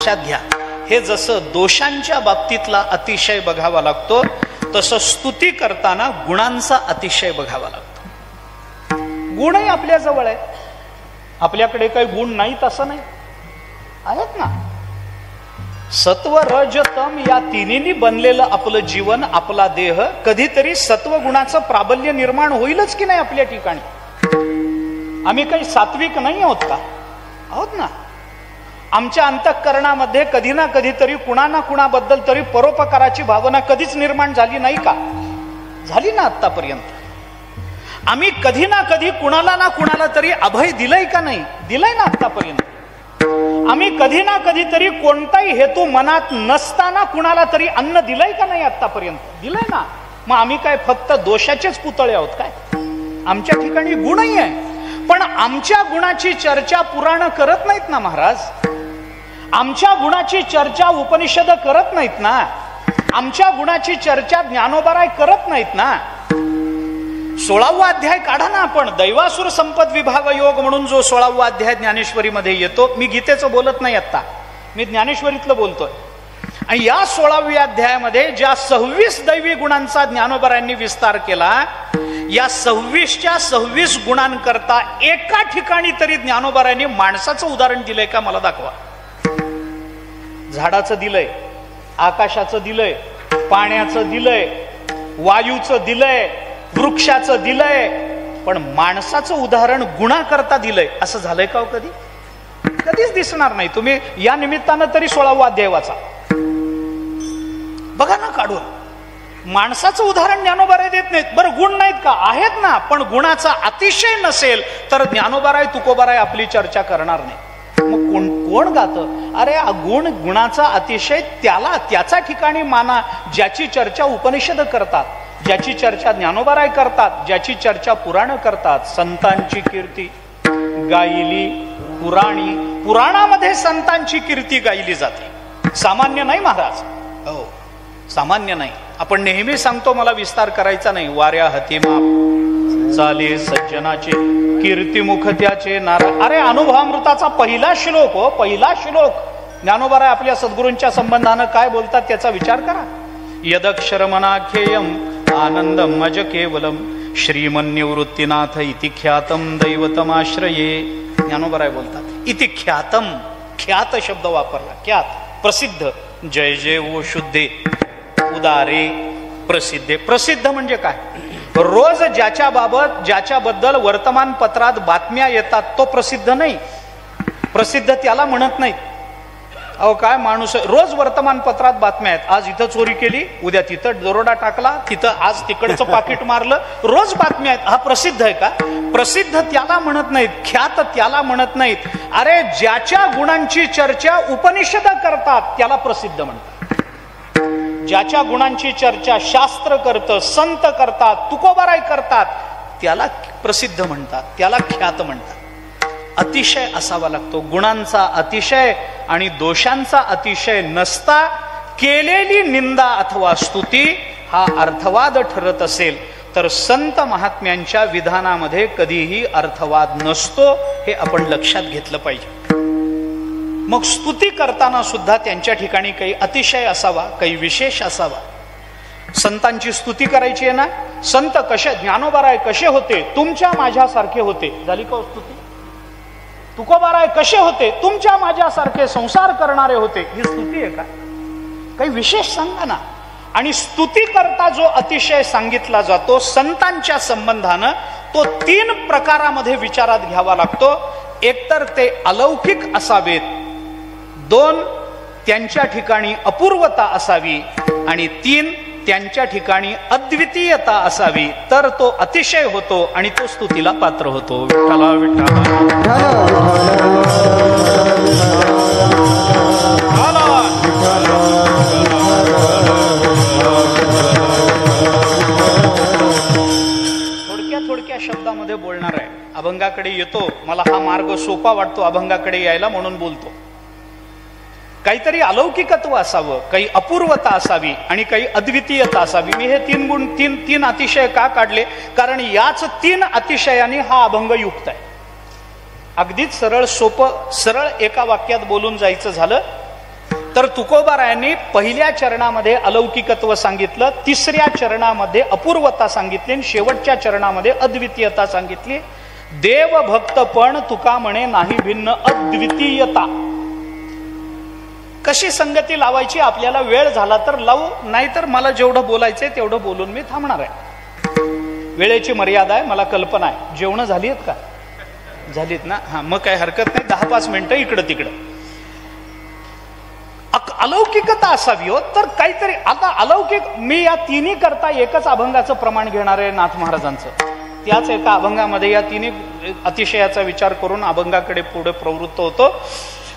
लक्षात घ्या, हे जसं दोषांच्या बाबतीतला अतिशय बघावा लागतो, तसं स्तुती करताना गुणांचा अतिशय बघावा लागतो. गुणही आपल्या जवळ आहे. आपल्याकडे काही गुण नाहीत असं नाही, आहेत ना. सत्व रज तम या तिन्हींनी बनलेलं आपलं जीवन, आपला देह, कधीतरी सत्व गुणाचं प्राबल्य निर्माण होईलच की नाही आपल्या ठिकाणी. आम्ही काही सात्विक नाही आहोत का? आहोत ना. आमच्या अंतःकरणामध्ये कधी ना कधीतरी कुणा ना कुणाबद्दल तरी परोपकाराची भावना कधीच निर्माण झाली नाही का? झाली ना आतापर्यंत. आम्ही कधी ना कधी कुणाला ना कुणाला तरी अभय दिलंय का नाही? दिलंय ना आतापर्यंत. आम्ही कधी ना कधीतरी कोणताही हेतू मनात नसताना कुणाला तरी अन्न दिलंय का नाही आतापर्यंत? दिलंय ना. मग आम्ही काय फक्त दोषाचेच पुतळे आहोत काय? आमच्या ठिकाणी गुणही आहे, पण आमच्या गुणाची चर्चा पुराण करत नाहीत ना महाराज. आमच्या गुणाची चर्चा उपनिषद करत नाहीत ना. आमच्या गुणाची चर्चा ज्ञानोबाराय करत नाहीत ना. 16वा अध्याय काढा ना आपण. दैवासुर संपद विभाग योग म्हणून जो 16वा अध्याय ज्ञानेश्वरीमध्ये येतो. मी गीतेचं बोलत नाही आता, मी ज्ञानेश्वरीतलं बोलतोय. आणि या 16व्या अध्यायामध्ये ज्या 26 दैवी गुणांचा ज्ञानोबारायांनी विस्तार केला, या 26च्या 26 गुणांकरता एका ठिकाणी तरी ज्ञानोबारायांनी माणसाचं उदाहरण दिलंय का? मला दाखवा. झाडाचं दिलंय, आकाशाचं दिलंय, पाण्याचं दिलंय, वायूचं दिलंय, वृक्षाचं दिलंय, पण माणसाचं उदाहरण गुणाकरता दिलंय असं झालंय का कधी? कधीच दिसणार नाही. तुम्ही या निमित्तानं तरी 16वा अध्याय वाचा, बघा ना काढून. माणसाचं उदाहरण ज्ञानोबाराय देत नाहीत. बरं गुण नाहीत का? आहेत ना, पण गुणाचा अतिशय नसेल तर ज्ञानोबाराय तुकोबाराय आपली चर्चा करणार नाही. मग कोण गातं? अरे गुणाचा अतिशय त्याला त्याच्या ठिकाणी माना, ज्याची चर्चा उपनिषद करतात, ज्याची चर्चा ज्ञानोबाराय करतात, ज्याची चर्चा पुराण करतात. संतांची कीर्ती गायली पुराणी, पुराणामध्ये संतांची कीर्ती गायली जाते. सामान्य नाही महाराज, हो सामान्य नाही. आपण नेहमी सांगतो, मला विस्तार करायचा नाही. वाऱ्या हाती माप चाले सज्जनाचे, कीर्तिमुख त्याचे नारा. अरे अनुभवामृताचा पहिला श्लोक हो, पहिला श्लोक. ज्ञानोबाराय आपल्या सद्गुरूंच्या संबंधानं काय बोलतात त्याचा विचार करा. यदक्षरमनाख्येयम आनंदम मज केवलम श्रीमन्निवृत्तीनाथ इति ख्यातम दैवतमाश्रये. ज्ञानोबाराय बोलतात इति ख्यातम. ख्यात शब्द वापरला, ख्यात प्रसिद्ध. जय जय वो शुद्धे उदारे प्रसिद्धे. प्रसिद्ध म्हणजे काय? रोज ज्याच्याबद्दल वर्तमानपत्रात बातम्या येतात तो प्रसिद्ध नाही. प्रसिद्ध त्याला म्हणत नाहीत. अहो काय माणूस, रोज वर्तमानपत्रात बातम्या आहेत. आज इथं चोरी केली, उद्या तिथं दरोडा टाकला, तिथं आज तिकडचं पाकिट मारलं, रोज बातम्या आहेत. हा प्रसिद्ध आहे का? प्रसिद्ध त्याला म्हणत नाहीत, ख्यात त्याला म्हणत नाहीत. अरे ज्याच्या गुणांची चर्चा उपनिषद करतात त्याला प्रसिद्ध म्हणतात. ज्याच्या गुणांची चर्चा शास्त्र करतं, संत करतात, तुकोबाराय करतात, त्याला प्रसिद्ध म्हणतात, त्याला ख्यात म्हणतात. अतिशय असावा लागतो. गुणांचा अतिशय आणि दोषांचा अतिशय नसता केलेली निंदा अथवा स्तुती हा अर्थवाद ठरत असेल तर संत महात्म्यांच्या विधानामध्ये कधीही अर्थवाद नसतो. हे आपण लक्षात घेतलं पाहिजे. मग स्तुती करताना सुद्धा त्यांच्या ठिकाणी काही अतिशय असावा, काही विशेष असावा. संतांची स्तुती करायची आहे ना. संत कसे, ज्ञानोबाराय कसे होते? तुमच्या माझ्यासारखे होते. झाली का स्तुती? तुकोबाराय कसे होते? तुमच्या माझ्यासारखे संसार करणारे होते. ही स्तुती आहे का? काही विशेष सांगा ना. आणि स्तुती करता जो अतिशय सांगितला जातो संतांच्या संबंधानं, तो 3 प्रकारामध्ये विचारात घ्यावा लागतो. एकतर ते अलौकिक असावेत, 2 त्यांच्या ठिकाणी अपूर्वता असावी, आणि 3 त्यांच्या ठिकाणी अद्वितीयता असावी. तर तो अतिशय होतो आणि तो स्तुतीला पात्र होतो. विठ्ठला विठ्ठला. थोडक्या शब्दामध्ये बोलणार आहे. अभंगाकडे येतो, मला हा मार्ग सोपा वाटतो अभंगाकडे यायला म्हणून बोलतो. काहीतरी अलौकिकत्व असावं, काही अपूर्वता असावी आणि काही अद्वितीयता असावी. मी हे 3 गुण, 3 अतिशय का काढले? कारण याच 3 अतिशयाने हा अभंग युक्त आहे. अगदीच सरळ सोपं, सरळ एका वाक्यात बोलून जायचं झालं तर तुकोबारायांनी पहिल्या चरणामध्ये अलौकिकत्व सांगितलं, तिसऱ्या चरणामध्ये अपूर्वता सांगितली आणि शेवटच्या चरणामध्ये अद्वितीयता सांगितली. देवभक्तपण तुका म्हणे नाही भिन्न अद्वितीयता. कशी संगती लावायची आपल्याला वेळ झाला तर लावू, नाहीतर मला जेवढं बोलायचंय तेवढं बोलून मी थांबणार आहे. वेळेची मर्यादा आहे, मला कल्पना आहे. जेवणं झाली आहेत का? झालीत ना? हा, मग काही हरकत नाही. 10-5 मिनिटं इकडं तिकडं. अलौकिकता असावी हो, तर काहीतरी. आता अलौकिक मी या तिन्ही करता एकच अभंगाचं प्रमाण घेणार आहे नाथ महाराजांचं. त्याच एका अभंगामध्ये या तिन्ही अतिशयाचा विचार करून अभंगाकडे पुढे प्रवृत्त होतो.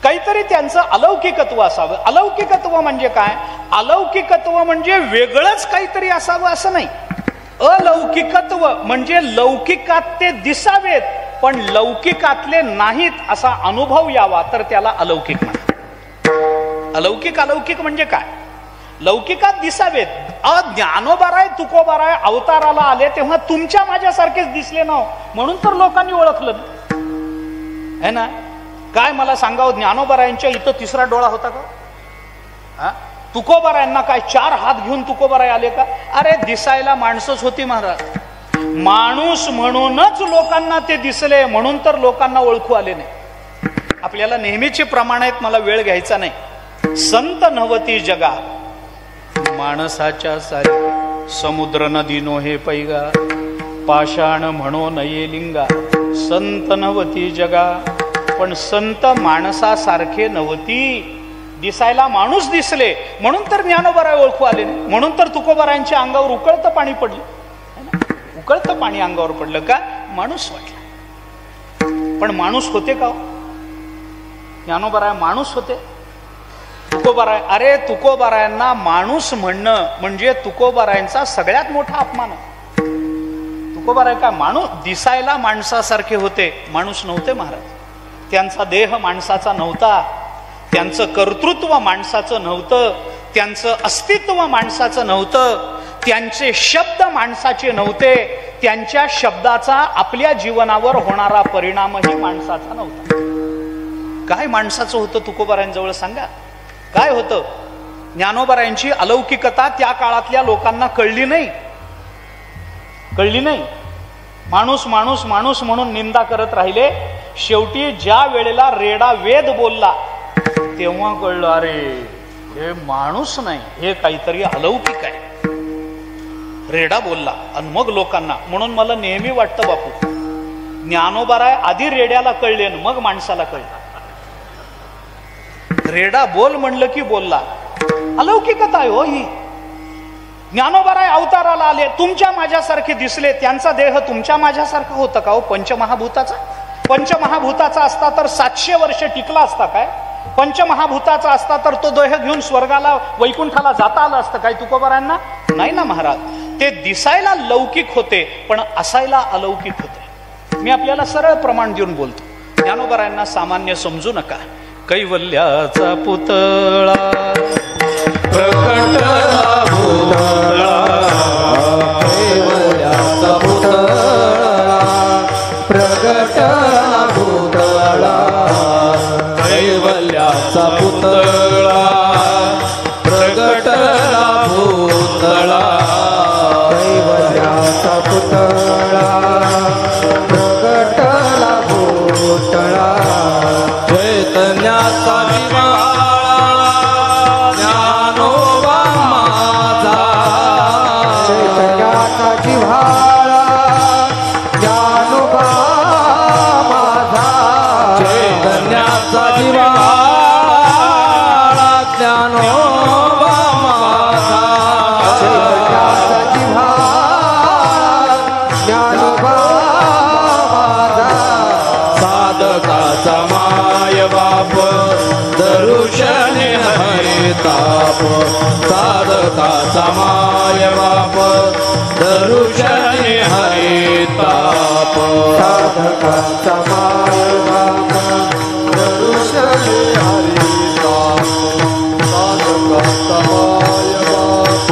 काहीतरी त्यांचं अलौकिकत्व असावं. अलौकिकत्व म्हणजे काय? अलौकिकत्व म्हणजे वेगळंच काहीतरी असावं असं नाही. अलौकिकत्व म्हणजे लौकिकात ते दिसावेत पण लौकिकातले नाहीत असा अनुभव यावा, तर त्याला अलौकिक म्हणतात. अलौकिक अलौकिक म्हणजे काय? लौकिकात दिसावेत. ज्ञानोबाराय तुकोबाराय अवताराला आले तेव्हा तुमच्या माझ्यासारखेच दिसले ना, म्हणून तर लोकांनी ओळखलं है ना. काय मला सांगावं, ज्ञानोबारायांच्या इथं तिसरा डोळा होता का? तुकोबारायांना काय 4 हात घेऊन तुकोबाराय आले का? अरे दिसायला माणसंच होती महाराज. माणूस म्हणूनच लोकांना ते दिसले, म्हणून तर लोकांना ओळखू आले नाही. आपल्याला नेहमीचे प्रमाण आहेत, मला वेळ घ्यायचा नाही. संत नवती जगा माणसाच्या सारी, समुद्र नदी नोहे पैगा, पाषाण म्हणो नये लिंगा. संत नवती जगा, पण संत माणसासारखे नवती. दिसायला माणूस दिसले म्हणून तर ज्ञानोबाराय ओळखू आले नाही, म्हणून तर तुकोबारायांच्या अंगावर उकळतं पाणी पडलं. उकळतं पाणी अंगावर पडलं का? माणूस वाटला. पण माणूस होते का? ज्ञानोबाराय माणूस होते? तुकोबाराय, अरे तुकोबारायांना माणूस म्हणणं म्हणजे तुकोबारायांचा सगळ्यात मोठा अपमान आहे. तुकोबाराय काय माणूस? दिसायला माणसासारखे होते, माणूस नव्हते महाराज. त्यांचा देह माणसाचा नव्हता, त्यांचं कर्तृत्व माणसाचं नव्हतं, त्यांचं अस्तित्व माणसाचं नव्हतं, त्यांचे शब्द माणसाचे नव्हते, त्यांच्या शब्दाचा आपल्या जीवनावर होणारा परिणामही माणसाचा नव्हता. काय माणसाचं होतं तुकोबारायांजवळ सांगा? काय होतं? ज्ञानोबारायांची अलौकिकता त्या काळातल्या लोकांना कळली नाही. माणूस माणूस माणूस म्हणून निंदा करत राहिले. शेवटी ज्या वेळेला रेडा वेद बोलला तेव्हा कळलं, अरे हे माणूस नाही, हे काहीतरी अलौकिक आहे. रेडा बोलला आणि मग लोकांना. म्हणून मला नेहमी वाटतं बापू, ज्ञानोबाराय आधी रेड्याला कळले आणि मग माणसाला कळलं. रेडा बोल म्हणलं की बोलला. अलौकिकता आहे हो ही. ज्ञानोबाराय अवताराला आले, तुमच्या माझ्यासारखे दिसले. त्यांचा देह तुमच्या माझ्यासारखा होता का हो? पंचमहाभूताचा. पंचमहाभूताचा असता तर 700 वर्ष टिकला असता काय? पंचमहाभूताचा असता तर तो देह घेऊन स्वर्गाला वैकुंठाला जाता आलं असतं काय तुकोबारायांना? नाही ना महाराज. ते दिसायला लौकिक होते पण असायला अलौकिक होते. मी आपल्याला सरळ प्रमाण देऊन बोलतो. ज्ञानोबारायांना सामान्य समजू नका. कैवल्याचा पुतळा प्रकटला भूतळा, कैवल्याचा पुतळा प्रकटला भूतळा, कैवल्याचा पुतळा प्रकटला भूतळा, कैवल्याचा पुतळा प्रकटला भूतळा. चैतन्याचा दिवाळा ज्ञानोबा माझा, चैतन्याचा दिवाळा ज्ञानोबा माझा, चैतन्याचा दिवाळा ज्ञानोबा माझा, चैतन्याचा दिवाळा ज्ञानोबा माझा. साधकाचा माय बाप दरुशने हरिताप, साधकाचा माय बाप दरुशने हरिताप, साधकाचा माय बाप दरुशने हरिताप, साधकाचा माय बाप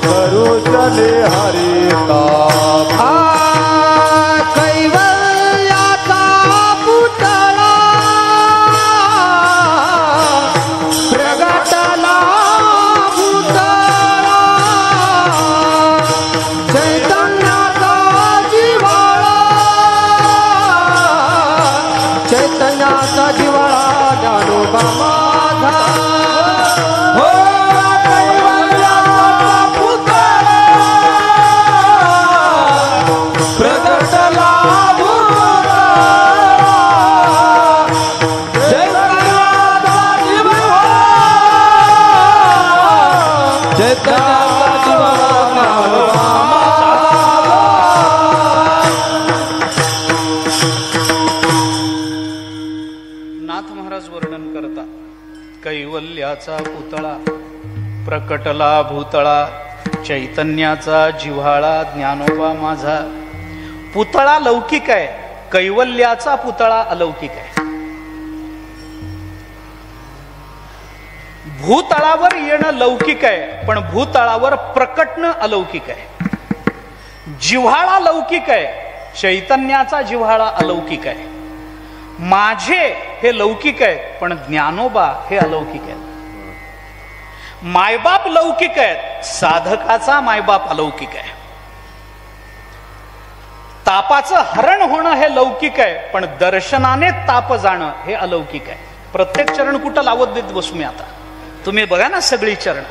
दरुशने हरिताप. कैवल्याचा पुतळा प्रगटा कैवल्याचा पुतळा प्रकटला भूतळा चैतन्याचा जिव्हाळा ज्ञानोबा माझा. पुतळा लौकिक आहे, कैवल्याचा पुतळा अलौकिक आहे. भूतळावर येणं लौकिक आहे, पण भूतळावर प्रकटणं अलौकिक आहे. जिव्हाळा लौकिक आहे, चैतन्याचा जिव्हाळा अलौकिक आहे. माझे हे लौकिक आहे, पण ज्ञानोबा हे अलौकिक आहे. मायबाप लौकिक आहेत, साधकाचा मायबाप अलौकिक आहे. तापाचं हरण होणं हे लौकिक आहे, पण दर्शनाने ताप जाणं हे अलौकिक आहे. प्रत्येक चरण कुठं लावत देत बसू मी आता, तुम्ही बघा ना सगळी चरण.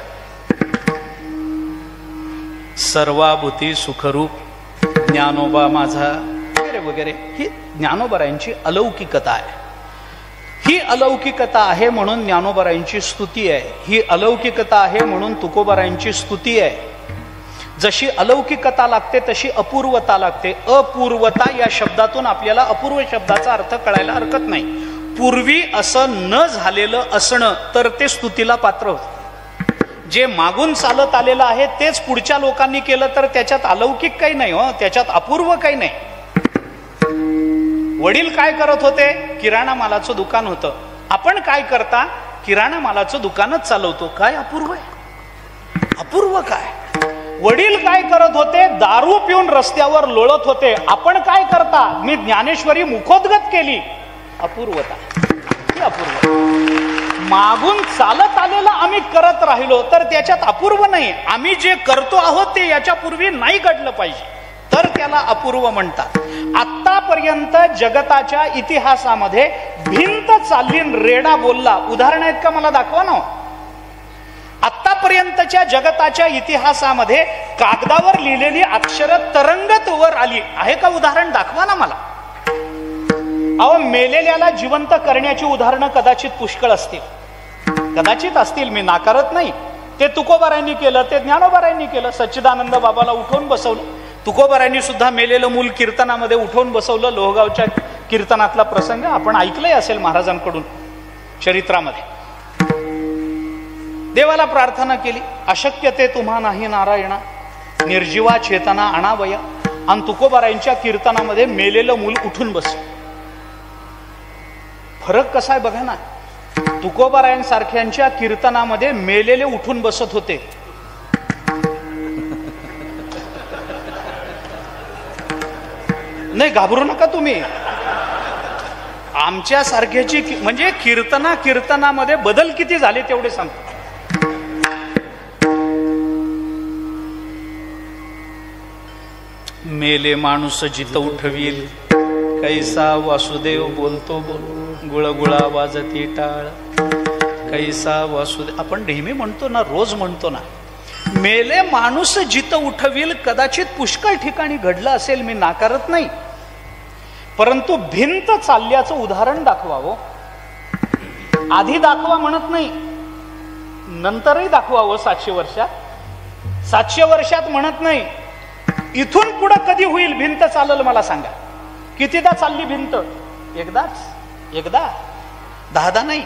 सर्वाभूती सुखरूप ज्ञानोबा माझा वगैरे वगैरे, ही ज्ञानोबरायांची अलौकिकता आहे. ही अलौकिकता आहे म्हणून ज्ञानोबरायांची स्तुती आहे. ही अलौकिकता आहे म्हणून तुकोबरायांची स्तुती आहे. जशी अलौकिकता लागते तशी अपूर्वता लागते. अपूर्वता या शब्दातून आपल्याला अपूर्व शब्दाचा अर्थ कळायला हरकत नाही. पूर्वी असं न झालेलं असणं तर ते स्तुतीला पात्र होतं. जे मागून चालत आलेलं आहे तेच पुढच्या लोकांनी केलं तर त्याच्यात अलौकिक काही नाही हो, त्याच्यात अपूर्व काही नाही. वडील काय करत होते? किराणा मालाचं दुकान होतं. आपण काय करता? किराणा मालाचं दुकानच चालवतो. काय अपूर्व आहे? अपूर्व काय? वडील काय करत होते? दारू पिऊन रस्त्यावर लोळत होते. आपण काय करता? मी ज्ञानेश्वरी मुखोद्गत केली. अपूर्वता, ही अपूर्व. मागून चालत आलेलं आम्ही करत राहिलो तर त्याच्यात अपूर्व नाही. आम्ही जे करतो आहोत ते याच्या पूर्वी नाही घडलं पाहिजे, तर त्याला अपूर्व म्हणतात. आतापर्यंत जगताच्या इतिहासामध्ये भिंत चालली रेडा बोलला, उदाहरण आहेत का? मला दाखवा ना. आतापर्यंतच्या जगताच्या इतिहासामध्ये कागदावर लिहिलेली अक्षर तरंगत वर आली आहे का? उदाहरण दाखवा ना मला. अहो, मेलेल्याला जिवंत करण्याची उदाहरणं कदाचित पुष्कळ असतील, कदाचित असतील, मी नाकारत नाही. ते तुकोबारायांनी केलं, ते ज्ञानोबारायांनी केलं. सच्चिदानंद बाबाला उठवून बसवलं. तुकोबारायांनी सुद्धा मेलेलं मूल कीर्तनामध्ये उठवून बसवलं. लोहगावच्या कीर्तनातला प्रसंग आपण ऐकलंय असेल महाराजांकडून चरित्रामध्ये. देवाला प्रार्थना केली, अशक्य ते तुम्हा नाही नारायणा, निर्जीवा चेतना आणावया. आणि तुकोबारायांच्या कीर्तनामध्ये मेलेलं मूल उठून बसलं. फरक कसा आहे बघा ना. तुकोबारायांसारख्यांच्या कीर्तनामध्ये मेलेले उठून बसत होते. नाही, घाबरू नका तुम्ही. आमच्या सारख्याची म्हणजे कीर्तनामध्ये बदल किती झाले तेवढे सांगतो. मेले माणूस जित उठवील, कैसा वासुदेव बोलतो बोल, गुळगुळा वाजती टाळ, कैसा वासुदेव. आपण नेहमी म्हणतो ना, रोज म्हणतो ना, मेले माणूस जित उठवील. कदाचित पुष्कळ ठिकाणी घडलं असेल, मी नाकारत नाही. परंतु भिंत चालल्याचं उदाहरण दाखवावं. आधी दाखवा म्हणत नाही, नंतरही दाखवावं. 700 वर्षात, 700 वर्षात म्हणत नाही. इथून पुढं कधी होईल भिंत चालल मला सांगा. कितीदा चालली भिंत? एकदाच, एकदा, 10दा नाही.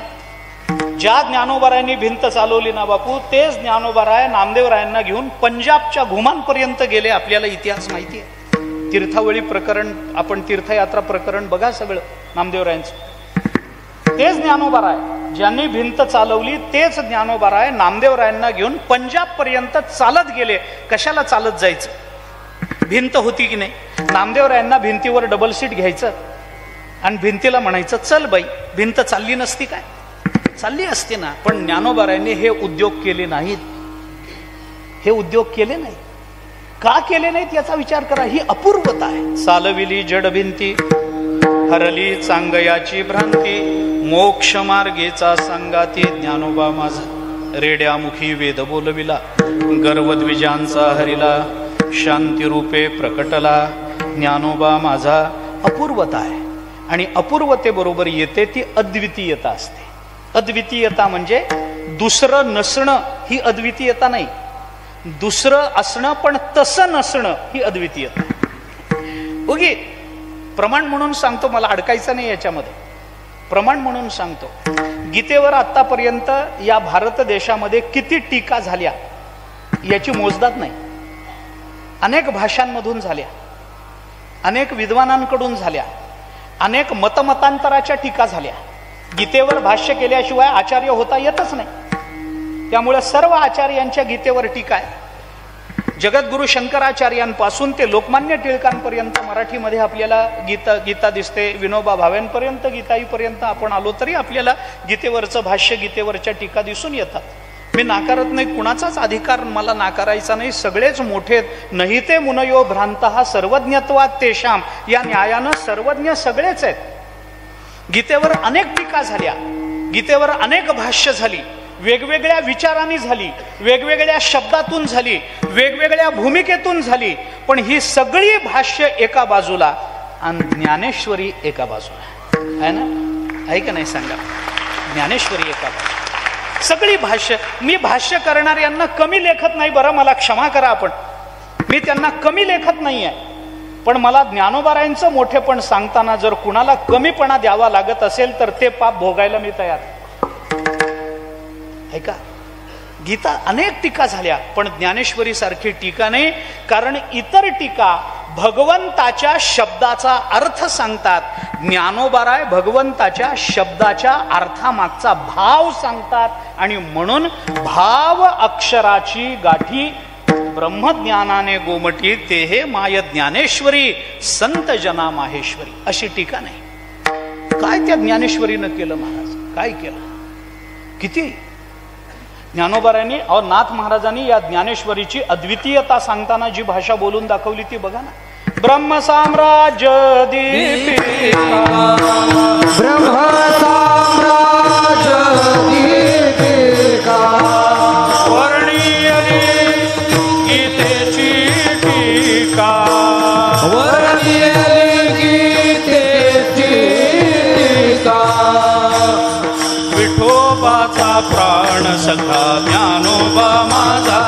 ज्या ज्ञानोबारायांनी भिंत चालवली ना बापू, तेच ज्ञानोबाराय नामदेवरायांना घेऊन पंजाबच्या घुमांपर्यंत गेले. आपल्याला इतिहास माहिती आहे. तीर्थावळी प्रकरण, आपण तीर्थयात्रा प्रकरण बघा सगळं नामदेवरायांचं. तेच ज्ञानोबाराय ज्यांनी भिंत चालवली, तेच ज्ञानोबाराय नामदेवरायांना घेऊन पंजाब पर्यंत चालत गेले. कशाला चालत जायचं? भिंत होती की नाही? नामदेवरायांना भिंतीवर डबल सीट घ्यायचं आणि भिंतीला म्हणायचं चल बाई. भिंत चालली नसती काय? चालली असते ना. पण ज्ञानोबारायांनी हे उद्योग केले नाहीत. हे उद्योग केले नाही. का केले नाहीत याचा विचार करा. ही अपूर्वता आहे. चालविली जड भिंती, हरली चांगयाची भ्रांती, मोक्ष मार्गेचा संगाती ज्ञानोबा माझा. रेड्यामुखी वेद बोलविला, गर्वद्विजांचा हरिला, शांती रूपे प्रकटला ज्ञानोबा माझा. अपूर्वता आहे. आणि अपूर्वतेबरोबर येते ती अद्वितीयता असते. अद्वितीयता म्हणजे दुसरं नसणं, ही अद्वितीयता नाही. दुसरं असणं पण तसं नसणं, ही अद्वितीयता. ओके, प्रमाण म्हणून सांगतो, मला अडकायचं नाही याच्यामध्ये. प्रमाण म्हणून सांगतो. गीतेवर आतापर्यंत या भारत देशामध्ये किती टीका झाल्या याची मोजदाद नाही. अनेक भाषांमधून झाल्या, अनेक विद्वानांकडून झाल्या, अनेक मतमतांतराच्या टीका झाल्या. गीतेवर भाष्य केल्याशिवाय आचार्य होता येतच नाही. त्यामुळे सर्व आचार्यांच्या गीतेवर टीका आहे. जगद्गुरु शंकराचार्यांपासून ते लोकमान्य टिळकांपर्यंत मराठीमध्ये आपल्याला गीता दिसते. विनोबा भावेंपर्यंत, गीताईपर्यंत आपण आलो तरी आपल्याला गीतेवरचं भाष्य, गीतेवरच्या टीका दिसून येतात. मी नाकारत नाही, कुणाचाच अधिकार मला नाकारायचा नाही. सगळेच मोठे नाही ते मुनयो भ्रांतः सर्वज्ञत्वात् तेषाम, या न्यायानं सर्वज्ञ सगळेच आहेत. गीतेवर अनेक टीका झाल्या, गीतेवर अनेक भाष्य झाली, वेगवेगळ्या विचारांनी झाली, वेगवेगळ्या शब्दातून झाली, वेगवेगळ्या भूमिकेतून झाली. पण ही सगळी भाष्य एका बाजूला आणि ज्ञानेश्वरी एका बाजूला आहे ना, आहे का नाही सांगा? ज्ञानेश्वरी एका बाजूला. सगळी भाष्य, मी भाष्य करणाऱ्यांना कमी लेखत नाही, बरं मला क्षमा करा, आपण मी त्यांना कमी लेखत नाहीये. पण मला ज्ञानोबारायांचं मोठेपण सांगताना जर कुणाला कमीपणा द्यावा लागत असेल तर ते पाप भोगायला मी तयार आहे का? गीता अनेक टीका झाल्या, पण ज्ञानेश्वरी सारखी टीका नाही. कारण इतर टीका भगवंताच्या शब्दाचा अर्थ सांगतात, ज्ञानोबाराय भगवंताच्या शब्दाच्या अर्थामागचा भाव सांगतात. आणि म्हणून भाव अक्षराची गाठी ब्रह्मज्ञानाने गोमटी, ते हे माय ज्ञानेश्वरी संत जना माहेश्वरी, अशी टीका नाही. काय त्या ज्ञानेश्वरीनं केलं महाराज? काय केलं? किती ज्ञानोबारायांनी और नाथ महाराजांनी या ज्ञानेश्वरीची अद्वितीयता सांगताना जी भाषा बोलून दाखवली ती बघा ना. ब्रह्म साम्राज्य दीपिका, ब्रह्म साम्राज्य दीपिका, वर्णियली गीतेची टीका, वर्णियली गीतेची टीका, विठोबाचा प्राण सखा ज्ञानोबा माझा,